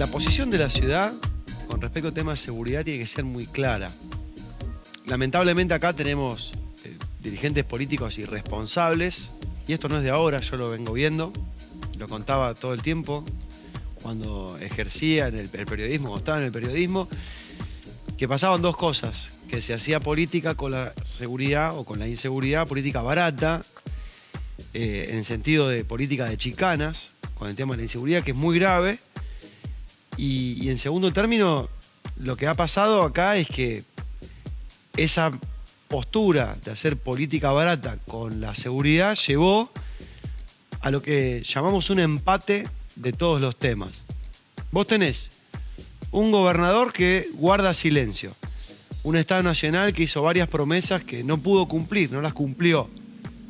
La posición de la ciudad con respecto al tema de seguridad tiene que ser muy clara. Lamentablemente acá tenemos dirigentes políticos irresponsables, y esto no es de ahora, yo lo vengo viendo, lo contaba todo el tiempo, cuando ejercía en el periodismo, o estaba en el periodismo, que pasaban dos cosas, que se hacía política con la seguridad o con la inseguridad, política barata, en el sentido de política de chicanas, con el tema de la inseguridad, que es muy grave, y en segundo término, lo que ha pasado acá es que esa postura de hacer política barata con la seguridad llevó a lo que llamamos un empate de todos los temas. Vos tenés un gobernador que guarda silencio, un Estado Nacional que hizo varias promesas que no pudo cumplir, no las cumplió.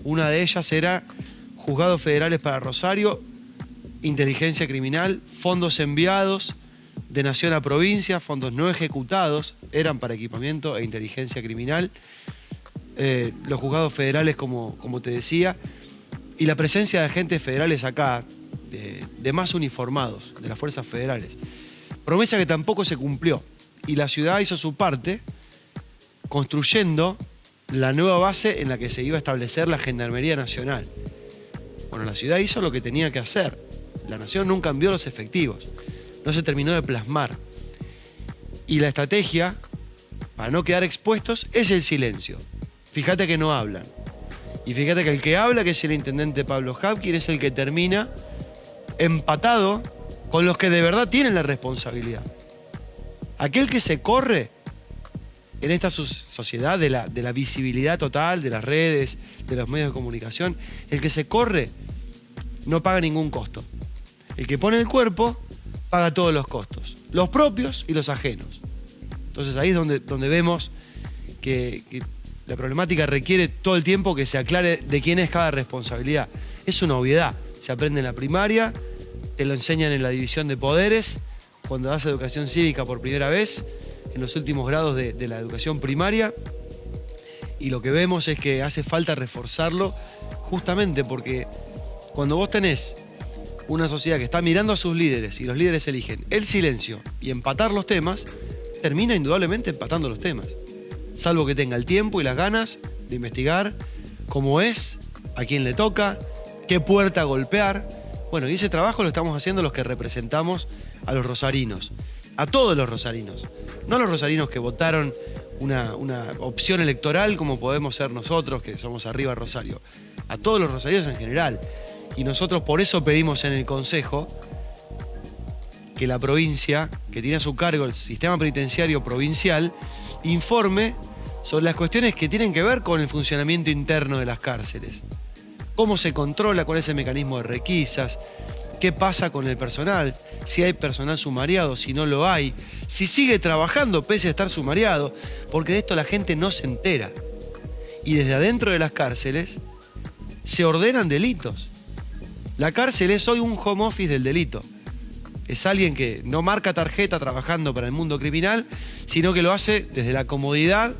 Una de ellas era juzgados federales para Rosario, inteligencia criminal, fondos enviados de nación a provincia, fondos no ejecutados, eran para equipamiento e inteligencia criminal. Los juzgados federales, como te decía, y la presencia de agentes federales acá, de más uniformados, de las fuerzas federales. Promesa que tampoco se cumplió. Y la ciudad hizo su parte construyendo la nueva base en la que se iba a establecer la Gendarmería Nacional. Bueno, la ciudad hizo lo que tenía que hacer. La nación nunca envió los efectivos. No se terminó de plasmar. Y la estrategia, para no quedar expuestos, es el silencio. Fíjate que no hablan. Y fíjate que el que habla, que es el intendente Pablo Habkin, es el que termina empatado con los que de verdad tienen la responsabilidad. Aquel que se corre en esta sociedad de la visibilidad total, de las redes, de los medios de comunicación, el que se corre no paga ningún costo. El que pone el cuerpo paga todos los costos, los propios y los ajenos. Entonces ahí es donde vemos que la problemática requiere todo el tiempo que se aclare de quién es cada responsabilidad. Es una obviedad, se aprende en la primaria, te lo enseñan en la división de poderes, cuando das educación cívica por primera vez, en los últimos grados de la educación primaria, y lo que vemos es que hace falta reforzarlo justamente porque cuando vos tenés una sociedad que está mirando a sus líderes y los líderes eligen el silencio y empatar los temas, termina indudablemente empatando los temas. Salvo que tenga el tiempo y las ganas de investigar cómo es, a quién le toca, qué puerta golpear. Bueno, y ese trabajo lo estamos haciendo los que representamos a los rosarinos, a todos los rosarinos. No a los rosarinos que votaron una opción electoral como podemos ser nosotros, que somos Arriba Rosario. A todos los rosarinos en general. Y nosotros por eso pedimos en el Consejo que la provincia, que tiene a su cargo el sistema penitenciario provincial, informe sobre las cuestiones que tienen que ver con el funcionamiento interno de las cárceles. Cómo se controla, cuál es el mecanismo de requisas, qué pasa con el personal, si hay personal sumariado, si no lo hay, si sigue trabajando pese a estar sumariado, porque de esto la gente no se entera. Y desde adentro de las cárceles se ordenan delitos. La cárcel es hoy un home office del delito. Es alguien que no marca tarjeta trabajando para el mundo criminal, sino que lo hace desde la comodidad,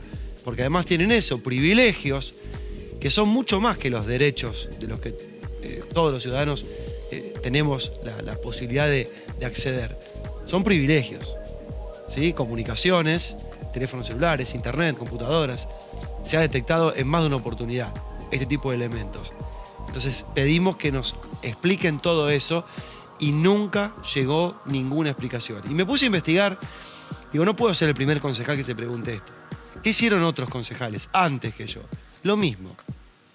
porque además tienen eso, privilegios, que son mucho más que los derechos de los que todos los ciudadanos tenemos la posibilidad de acceder. Son privilegios, ¿sí? Comunicaciones, teléfonos celulares, internet, computadoras. Se ha detectado en más de una oportunidad este tipo de elementos. Entonces pedimos que nos expliquen todo eso y nunca llegó ninguna explicación. Y me puse a investigar, digo, no puedo ser el primer concejal que se pregunte esto. ¿Qué hicieron otros concejales antes que yo? Lo mismo.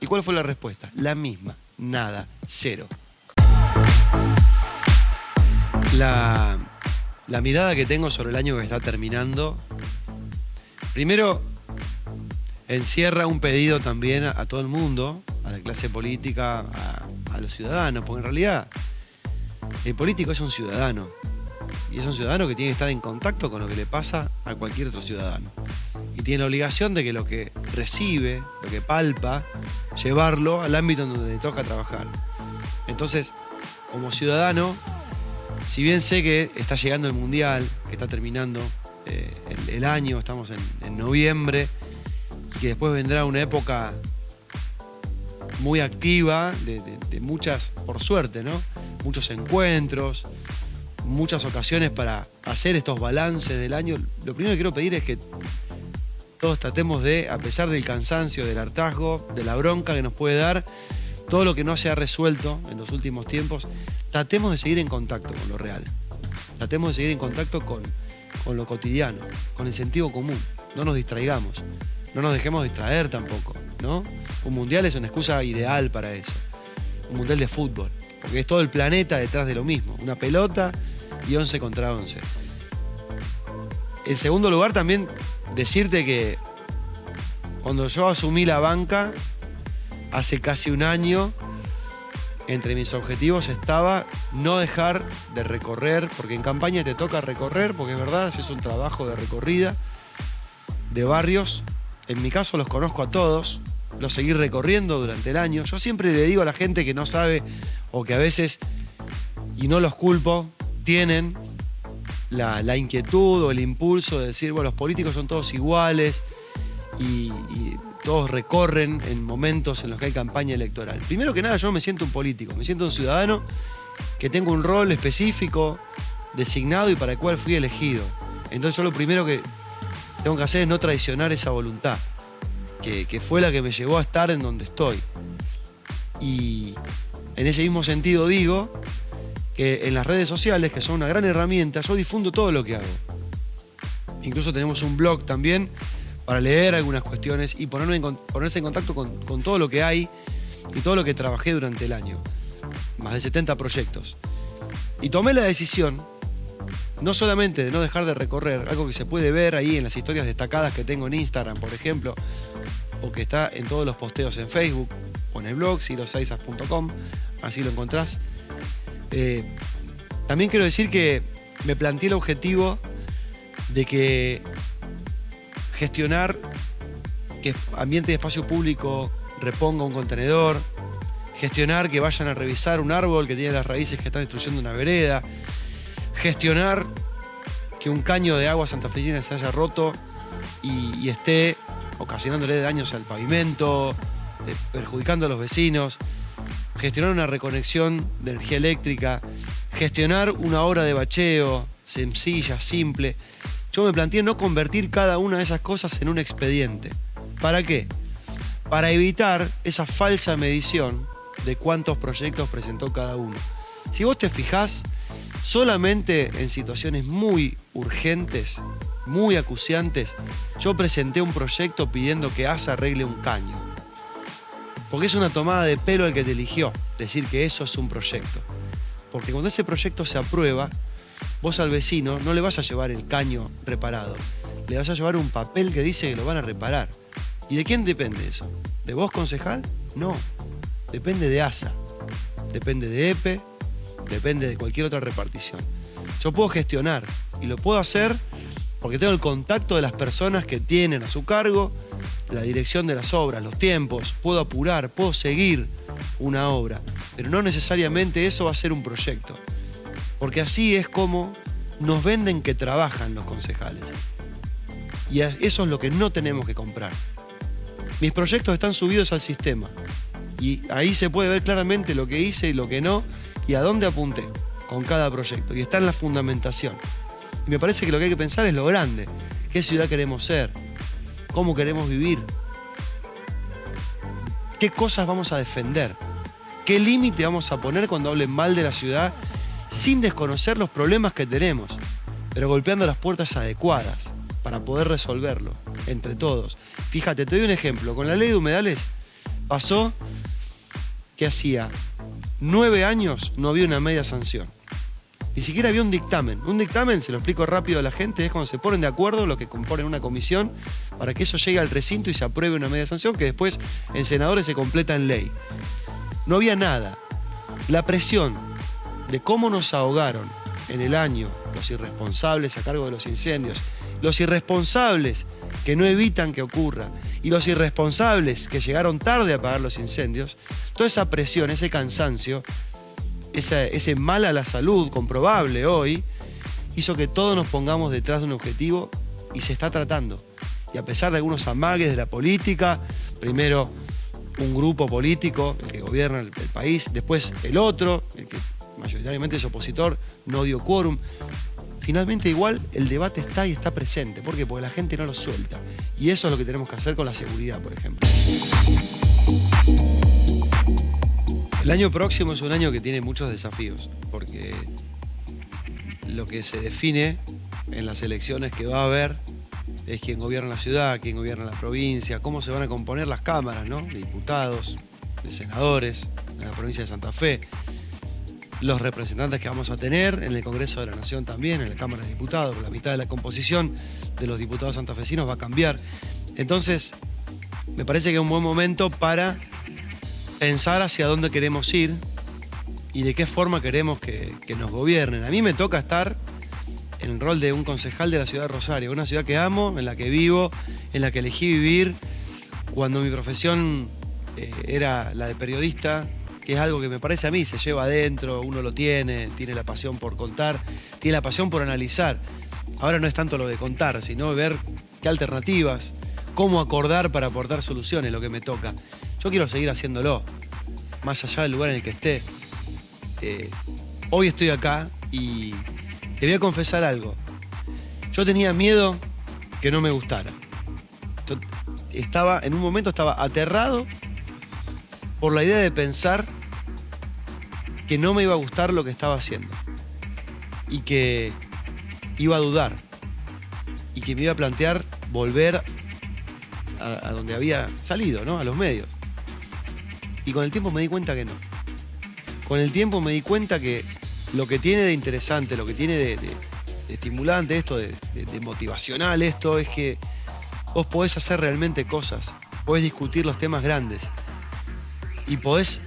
¿Y cuál fue la respuesta? La misma. Nada. Cero. La mirada que tengo sobre el año que está terminando, primero encierra un pedido también a todo el mundo, a la clase política, a los ciudadanos, porque en realidad el político es un ciudadano. Y es un ciudadano que tiene que estar en contacto con lo que le pasa a cualquier otro ciudadano. Y tiene la obligación de que lo que recibe, lo que palpa, llevarlo al ámbito en donde le toca trabajar. Entonces, como ciudadano, si bien sé que está llegando el Mundial, que está terminando el año, estamos en noviembre, y que después vendrá una época muy activa, de muchas, por suerte, ¿no? Muchos encuentros, muchas ocasiones para hacer estos balances del año. Lo primero que quiero pedir es que todos tratemos de, a pesar del cansancio, del hartazgo, de la bronca que nos puede dar, todo lo que no se ha resuelto en los últimos tiempos, tratemos de seguir en contacto con lo real. Tratemos de seguir en contacto con lo cotidiano, con el sentido común. No nos distraigamos, no nos dejemos distraer tampoco, ¿no? Un mundial es una excusa ideal para eso. Un mundial de fútbol, porque es todo el planeta detrás de lo mismo. Una pelota y 11 contra 11. En segundo lugar, también decirte que cuando yo asumí la banca, hace casi un año, entre mis objetivos estaba no dejar de recorrer, porque en campaña te toca recorrer, porque es verdad, haces un trabajo de recorrida de barrios. En mi caso los conozco a todos, los seguí recorriendo durante el año. Yo siempre le digo a la gente que no sabe o que a veces, y no los culpo, tienen la inquietud o el impulso de decir, bueno, los políticos son todos iguales y todos recorren en momentos en los que hay campaña electoral. Primero que nada, yo me siento un político, me siento un ciudadano que tengo un rol específico, designado y para el cual fui elegido. Entonces yo lo primero que tengo que hacer es no traicionar esa voluntad, que fue la que me llevó a estar en donde estoy. Y en ese mismo sentido digo que en las redes sociales, que son una gran herramienta, yo difundo todo lo que hago. Incluso tenemos un blog también para leer algunas cuestiones y ponerse en contacto con todo lo que hay y todo lo que trabajé durante el año. Más de 70 proyectos. Y tomé la decisión, no solamente de no dejar de recorrer, algo que se puede ver ahí en las historias destacadas que tengo en Instagram, por ejemplo, o que está en todos los posteos en Facebook o en el blog, silosaizas.com, así lo encontrás. También quiero decir que me planteé el objetivo de que gestionar que ambiente de espacio público reponga un contenedor, gestionar que vayan a revisar un árbol que tiene las raíces que están destruyendo una vereda, gestionar que un caño de agua santafesina se haya roto y esté ocasionándole daños al pavimento, perjudicando a los vecinos, gestionar una reconexión de energía eléctrica, gestionar una obra de bacheo sencilla, simple. Yo me planteé no convertir cada una de esas cosas en un expediente. ¿Para qué? Para evitar esa falsa medición de cuántos proyectos presentó cada uno. Si vos te fijás, solamente en situaciones muy urgentes, muy acuciantes, yo presenté un proyecto pidiendo que ASA arregle un caño. Porque es una tomada de pelo el que te eligió, decir que eso es un proyecto. Porque cuando ese proyecto se aprueba, vos al vecino no le vas a llevar el caño reparado, le vas a llevar un papel que dice que lo van a reparar. ¿Y de quién depende eso? ¿De vos, concejal? No, depende de ASA, depende de EPE, depende de cualquier otra repartición. Yo puedo gestionar y lo puedo hacer porque tengo el contacto de las personas que tienen a su cargo la dirección de las obras, los tiempos, puedo apurar, puedo seguir una obra, pero no necesariamente eso va a ser un proyecto. Porque así es como nos venden que trabajan los concejales. Y eso es lo que no tenemos que comprar. Mis proyectos están subidos al sistema. Y ahí se puede ver claramente lo que hice y lo que no, y a dónde apunté con cada proyecto. Y está en la fundamentación. Y me parece que lo que hay que pensar es lo grande. ¿Qué ciudad queremos ser? ¿Cómo queremos vivir? ¿Qué cosas vamos a defender? ¿Qué límite vamos a poner cuando hablen mal de la ciudad? Sin desconocer los problemas que tenemos, pero golpeando las puertas adecuadas para poder resolverlo entre todos. Fíjate, te doy un ejemplo. Con la ley de humedales pasó que hacía 9 años no había una media sanción. Ni siquiera había un dictamen. Un dictamen, se lo explico rápido a la gente, es cuando se ponen de acuerdo los que componen una comisión para que eso llegue al recinto y se apruebe una media sanción que después en senadores se completa en ley. No había nada. La presión de cómo nos ahogaron en el año los irresponsables a cargo de los incendios, los irresponsables que no evitan que ocurra y los irresponsables que llegaron tarde a apagar los incendios, toda esa presión, ese cansancio, ese mal a la salud comprobable hoy, hizo que todos nos pongamos detrás de un objetivo y se está tratando. Y a pesar de algunos amagues de la política, primero un grupo político, el que gobierna el país, después el otro, el que mayoritariamente es opositor, no dio quórum. Finalmente igual el debate está y está presente. ¿Por qué? Porque la gente no lo suelta. Y eso es lo que tenemos que hacer con la seguridad, por ejemplo. El año próximo es un año que tiene muchos desafíos, porque lo que se define en las elecciones que va a haber es quién gobierna la ciudad, quién gobierna la provincia, cómo se van a componer las cámaras, ¿no? De diputados, de senadores, en la provincia de Santa Fe, los representantes que vamos a tener en el Congreso de la Nación también, en la Cámara de Diputados, la mitad de la composición de los diputados santafesinos va a cambiar. Entonces, me parece que es un buen momento para pensar hacia dónde queremos ir y de qué forma queremos que nos gobiernen. A mí me toca estar en el rol de un concejal de la ciudad de Rosario, una ciudad que amo, en la que vivo, en la que elegí vivir cuando mi profesión era la de periodista, que es algo que me parece a mí, se lleva adentro, uno lo tiene la pasión por contar, tiene la pasión por analizar. Ahora no es tanto lo de contar, sino ver qué alternativas, cómo acordar para aportar soluciones, lo que me toca. Yo quiero seguir haciéndolo, más allá del lugar en el que esté. Hoy estoy acá y te voy a confesar algo. Yo tenía miedo que no me gustara. Yo en un momento estaba aterrado por la idea de pensar que no me iba a gustar lo que estaba haciendo y que iba a dudar y que me iba a plantear volver a donde había salido, ¿no? A los medios. Y con el tiempo me di cuenta que no. Con el tiempo me di cuenta que lo que tiene de interesante, lo que tiene de estimulante esto, de motivacional esto, es que vos podés hacer realmente cosas, podés discutir los temas grandes y podés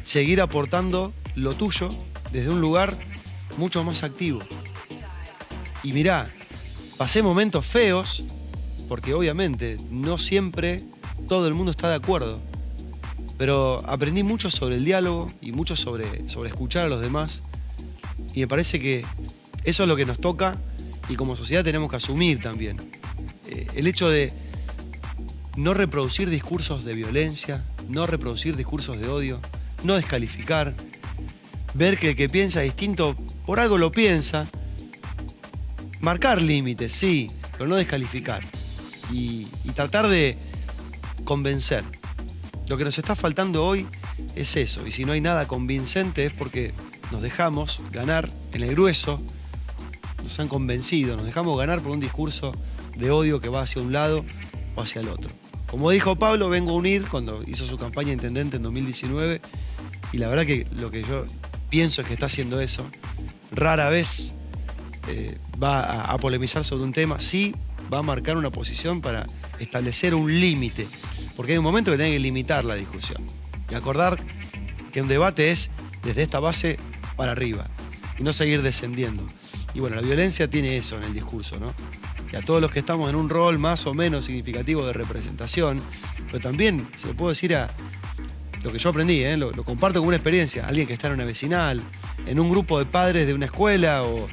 seguir aportando lo tuyo desde un lugar mucho más activo. Y mirá, pasé momentos feos, porque obviamente no siempre todo el mundo está de acuerdo, pero aprendí mucho sobre el diálogo y mucho sobre escuchar a los demás. Y me parece que eso es lo que nos toca y como sociedad tenemos que asumir también. El hecho de no reproducir discursos de violencia, no reproducir discursos de odio, no descalificar, ver que el que piensa distinto por algo lo piensa, marcar límites, sí, pero no descalificar y tratar de convencer. Lo que nos está faltando hoy es eso, y si no hay nada convincente es porque nos dejamos ganar en el grueso, nos han convencido, nos dejamos ganar por un discurso de odio que va hacia un lado o hacia el otro. Como dijo Pablo, vengo a unir cuando hizo su campaña de intendente en 2019 y la verdad que lo que yo pienso es que está haciendo eso. Rara vez va a polemizar sobre un tema, sí va a marcar una posición para establecer un límite, porque hay un momento que tiene que limitar la discusión y acordar que un debate es desde esta base para arriba y no seguir descendiendo. Y bueno, la violencia tiene eso en el discurso, ¿no? Que a todos los que estamos en un rol más o menos significativo de representación, pero también se lo puedo decir a lo que yo aprendí, lo comparto como una experiencia, alguien que está en una vecinal, en un grupo de padres de una escuela o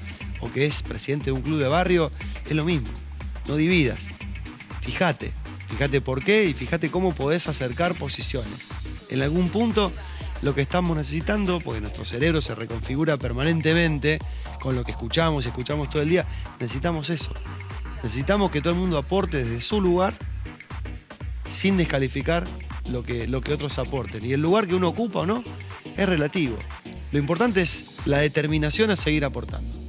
que es presidente de un club de barrio, es lo mismo. No dividas. Fíjate por qué y fíjate cómo podés acercar posiciones. En algún punto lo que estamos necesitando, porque nuestro cerebro se reconfigura permanentemente con lo que escuchamos y escuchamos todo el día, necesitamos eso. Necesitamos que todo el mundo aporte desde su lugar sin descalificar lo que otros aporten. Y el lugar que uno ocupa o no es relativo. Lo importante es la determinación a seguir aportando.